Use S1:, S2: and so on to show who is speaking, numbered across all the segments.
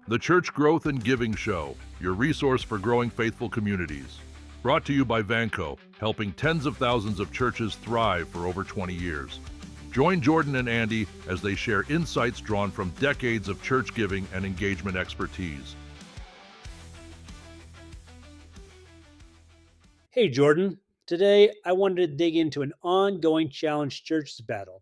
S1: The Church Growth and Giving Show, your resource for growing faithful communities. Brought to you by Vanco, helping tens of thousands of churches thrive for over 20 years. Join Jordan and Andy as they share insights drawn from decades of church giving and engagement expertise.
S2: Hey Jordan, today I wanted to dig into an ongoing challenge churches battle.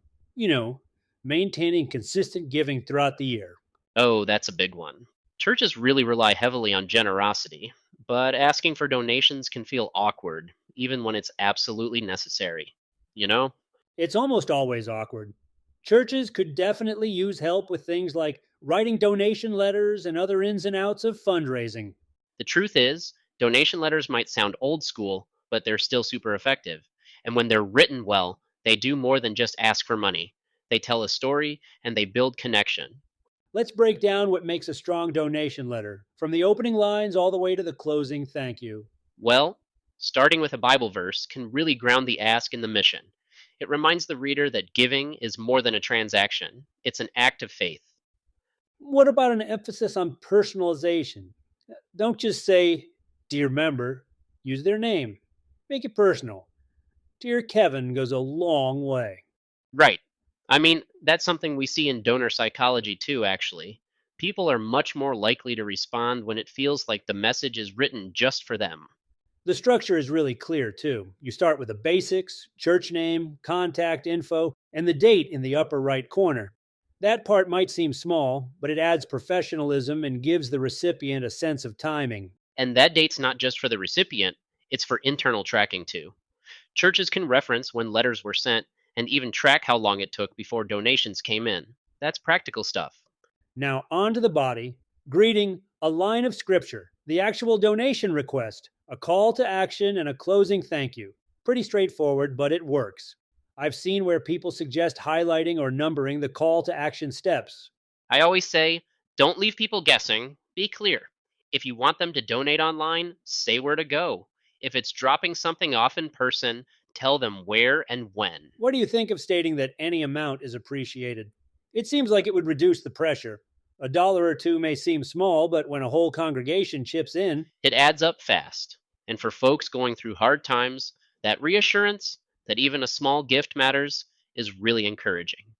S2: Maintaining consistent giving throughout the year.
S3: Oh, that's a big one. Churches really rely heavily on generosity, but asking for donations can feel awkward, even when it's absolutely necessary. You know?
S2: It's almost always awkward. Churches could definitely use help with things like writing donation letters and other ins and outs of fundraising.
S3: The truth is, donation letters might sound old school, but they're still super effective. And when they're written well, they do more than just ask for money. They tell a story and they build connection.
S2: Let's break down what makes a strong donation letter, from the opening lines all the way to the closing thank you.
S3: Well, starting with a Bible verse can really ground the ask in the mission. It reminds the reader that giving is more than a transaction, it's an act of faith.
S2: What about an emphasis on personalization? Don't just say, Dear member, use their name. Make it personal. Dear Kevin goes a long way.
S3: Right. I mean, that's something we see in donor psychology too, actually. People are much more likely to respond when it feels like the message is written just for them.
S2: The structure is really clear, too. You start with the basics, church name, contact info, and the date in the upper right corner. That part might seem small, but it adds professionalism and gives the recipient a sense of timing.
S3: And that date's not just for the recipient, it's for internal tracking too. Churches can reference when letters were sent and even track how long it took before donations came in. That's practical stuff.
S2: Now, on to the body. Greeting, a line of scripture, the actual donation request, a call to action, and a closing thank you. Pretty straightforward, but it works. I've seen where people suggest highlighting or numbering the call to action steps.
S3: I always say, don't leave people guessing, be clear. If you want them to donate online, say where to go. If it's dropping something off in person, tell them where and when.
S2: What do you think of stating that any amount is appreciated? It seems like it would reduce the pressure. A dollar or two may seem small, but when a whole congregation chips in,
S3: It adds up fast. And for folks going through hard times, that reassurance that even a small gift matters is really encouraging.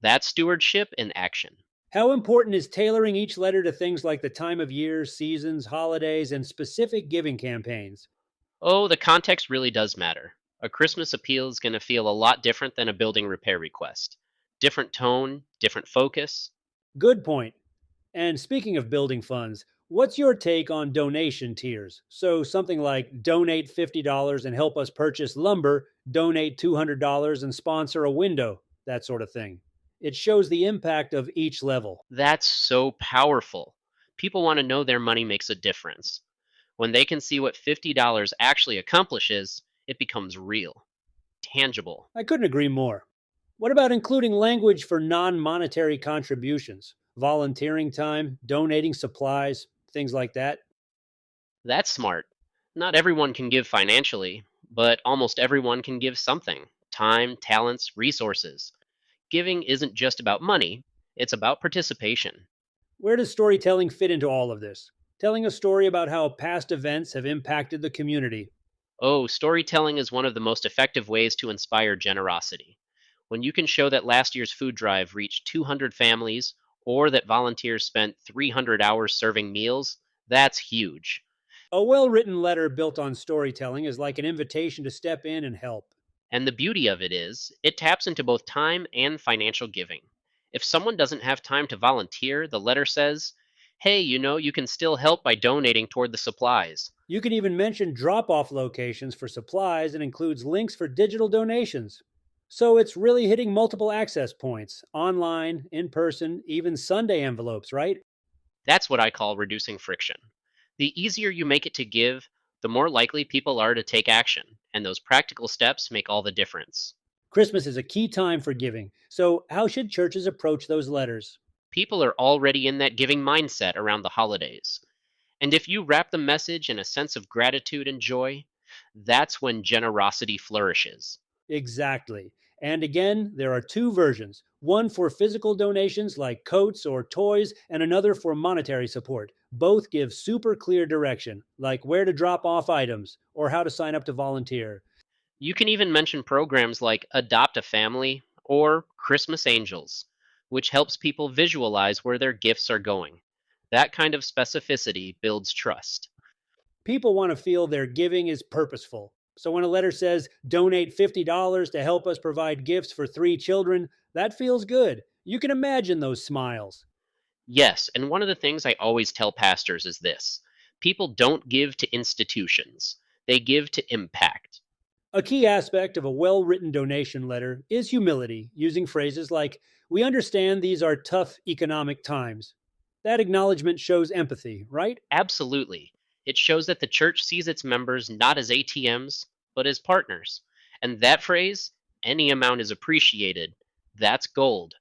S3: That's stewardship in action.
S2: how important is tailoring each letter to things like the time of year, seasons, holidays, and specific giving campaigns?
S3: Oh, the context really does matter. A Christmas appeal is going to feel a lot different than a building repair request. Different tone, different focus.
S2: Good point. And speaking of building funds, what's your take on donation tiers? So something like donate $50 and help us purchase lumber, donate $200 and sponsor a window, that sort of thing. It shows the impact of each level.
S3: That's so powerful. People want to know their money makes a difference. When they can see what $50 actually accomplishes, it becomes real, tangible.
S2: I couldn't agree more. What about including language for non monetary contributions? Volunteering time, donating supplies, things like that?
S3: That's smart. Not everyone can give financially, but almost everyone can give something: time, talents, resources. Giving isn't just about money, it's about participation.
S2: Where does storytelling fit into all of this? Telling a story about how past events have impacted the community.
S3: Oh, storytelling is one of the most effective ways to inspire generosity. When you can show that last year's food drive reached 200 families or that volunteers spent 300 hours serving meals, that's huge.
S2: A well written letter built on storytelling is like an invitation to step in and help.
S3: And the beauty of it is, it taps into both time and financial giving. If someone doesn't have time to volunteer, the letter says, hey, you can still help by donating toward the supplies.
S2: You can even mention drop off locations for supplies and includes links for digital donations. So it's really hitting multiple access points online, in person, even Sunday envelopes, right?
S3: That's what I call reducing friction. The easier you make it to give, the more likely people are to take action, and those practical steps make all the difference.
S2: Christmas is a key time for giving. So, how should churches approach those letters?
S3: People are already in that giving mindset around the holidays. And if you wrap the message in a sense of gratitude and joy, that's when generosity flourishes.
S2: Exactly. And again, there are two versions. one for physical donations like coats or toys, and another for monetary support. Both give super clear direction, like where to drop off items or how to sign up to volunteer.
S3: You can even mention programs like Adopt a Family or Christmas Angels, which helps people visualize where their gifts are going. That kind of specificity builds trust.
S2: People want to feel their giving is purposeful. So when a letter says donate $50 to help us provide gifts for 3 children, that feels good. You can imagine those smiles.
S3: Yes, and one of the things I always tell pastors is this: people don't give to institutions, they give to impact.
S2: A key aspect of a well written donation letter is humility, using phrases like, "We understand these are tough economic times." That acknowledgement shows empathy, right?
S3: Absolutely. It shows that the church sees its members not as ATMs, but as partners. And that phrase, any amount is appreciated, that's gold.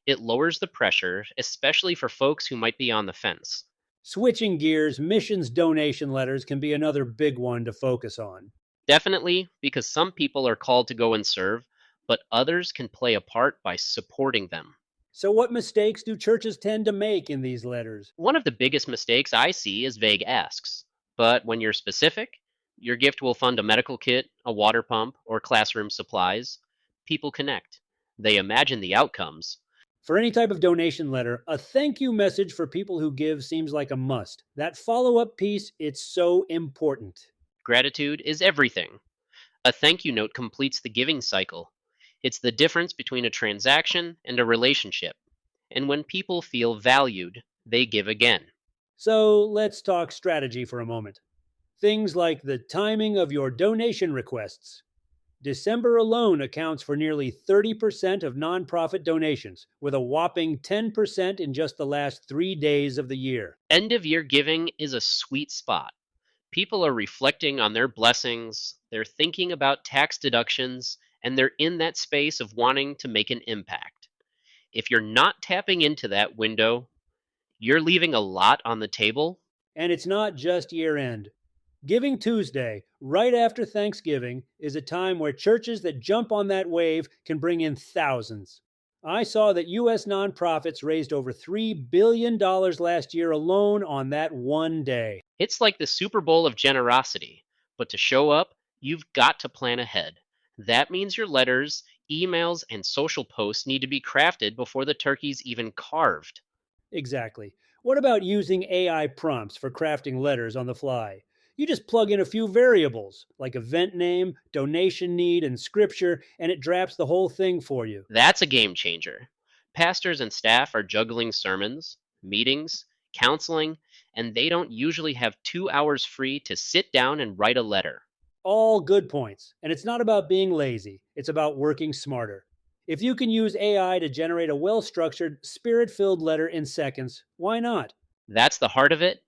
S3: It lowers the pressure, especially for folks who might be on the fence.
S2: Switching gears, missions donation letters can be another big one to focus on.
S3: Definitely, because some people are called to go and serve, but others can play a part by supporting them.
S2: So, what mistakes do churches tend to make in these letters?
S3: One of the biggest mistakes I see is vague asks. But when you're specific, your gift will fund a medical kit, a water pump, or classroom supplies. People connect. They imagine the outcomes.
S2: For any type of donation letter, a thank you message for people who give seems like a must. That follow up piece, it's so important.
S3: Gratitude is everything. A thank you note completes the giving cycle. It's the difference between a transaction and a relationship. And when people feel valued, they give again.
S2: So, let's talk strategy for a moment. Things like the timing of your donation requests. December alone accounts for nearly 30% of nonprofit donations, with a whopping 10% in just the last 3 days of the year.
S3: End of year giving is a sweet spot. People are reflecting on their blessings, they're thinking about tax deductions, and they're in that space of wanting to make an impact. If you're not tapping into that window, you're leaving a lot on the table.
S2: And it's not just year end. Giving Tuesday, right after Thanksgiving, is a time where churches that jump on that wave can bring in thousands. I saw that U.S. nonprofits raised over $3 billion last year alone on that one day.
S3: It's like the Super Bowl of generosity, but to show up, you've got to plan ahead. That means your letters, emails, and social posts need to be crafted before the turkey's even carved.
S2: Exactly. What about using AI prompts for crafting letters on the fly? You just plug in a few variables, like event name, donation need, and scripture, and it drafts the whole thing for you.
S3: That's a game changer. Pastors and staff are juggling sermons, meetings, counseling, and they don't usually have 2 hours free to sit down and write a letter.
S2: All good points. And it's not about being lazy, it's about working smarter. If you can use AI to generate a well structured, spirit filled letter in seconds, why not?
S3: That's the heart of it.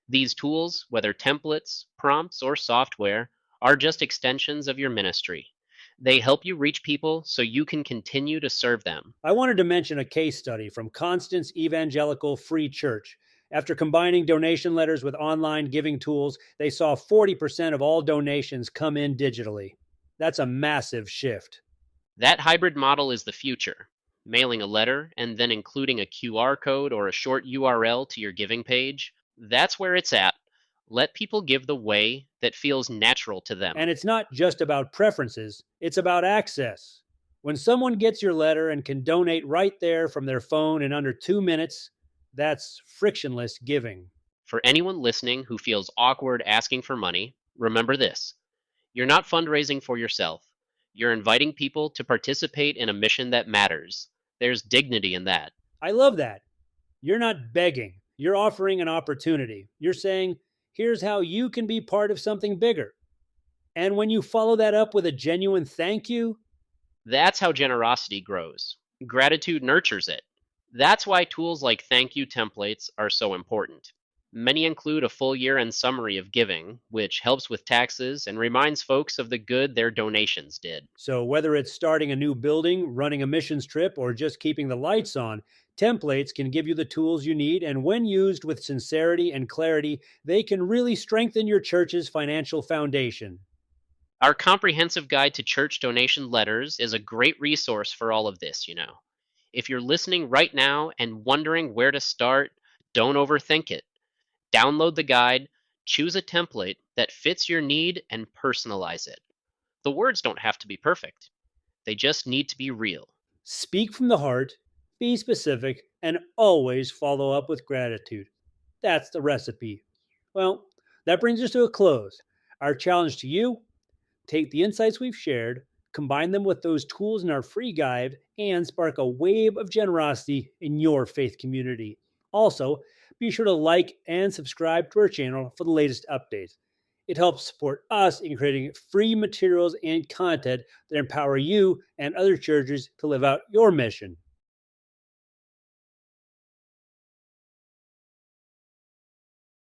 S3: These tools, whether templates, prompts, or software, are just extensions of your ministry. They help you reach people so you can continue to serve them.
S2: I wanted to mention a case study from Constance Evangelical Free Church. After combining donation letters with online giving tools, they saw 40% of all donations come in digitally. That's a massive shift.
S3: That hybrid model is the future. Mailing a letter and then including a QR code or a short URL to your giving page, that's where it's at. Let people give the way that feels natural to them.
S2: And it's not just about preferences, it's about access. When someone gets your letter and can donate right there from their phone in under 2 minutes, that's frictionless giving.
S3: For anyone listening who feels awkward asking for money, remember this: you're not fundraising for yourself. You're inviting people to participate in a mission that matters. There's dignity in that.
S2: I love that. You're not begging, you're offering an opportunity. You're saying, here's how you can be part of something bigger. And when you follow that up with a genuine thank you,
S3: That's how generosity grows. Gratitude nurtures it. That's why tools like thank you templates are so important. Many include a full year end summary of giving, which helps with taxes and reminds folks of the good their donations did.
S2: so whether it's starting a new building, running a missions trip, or just keeping the lights on, templates can give you the tools you need, and when used with sincerity and clarity, they can really strengthen your church's financial foundation.
S3: Our comprehensive guide to church donation letters is a great resource for all of this. If you're listening right now and wondering where to start, don't overthink it. Download the guide, choose a template that fits your need, and personalize it. The words don't have to be perfect, they just need to be real.
S2: Speak from the heart, be specific, and always follow up with gratitude. That's the recipe. Well, that brings us to a close. Our challenge to you: take the insights we've shared, combine them with those tools in our free guide, and spark a wave of generosity in your faith community. Also, be sure to like and subscribe to our channel for the latest updates. It helps support us in creating free materials and content that empower you and other churches to live out your mission.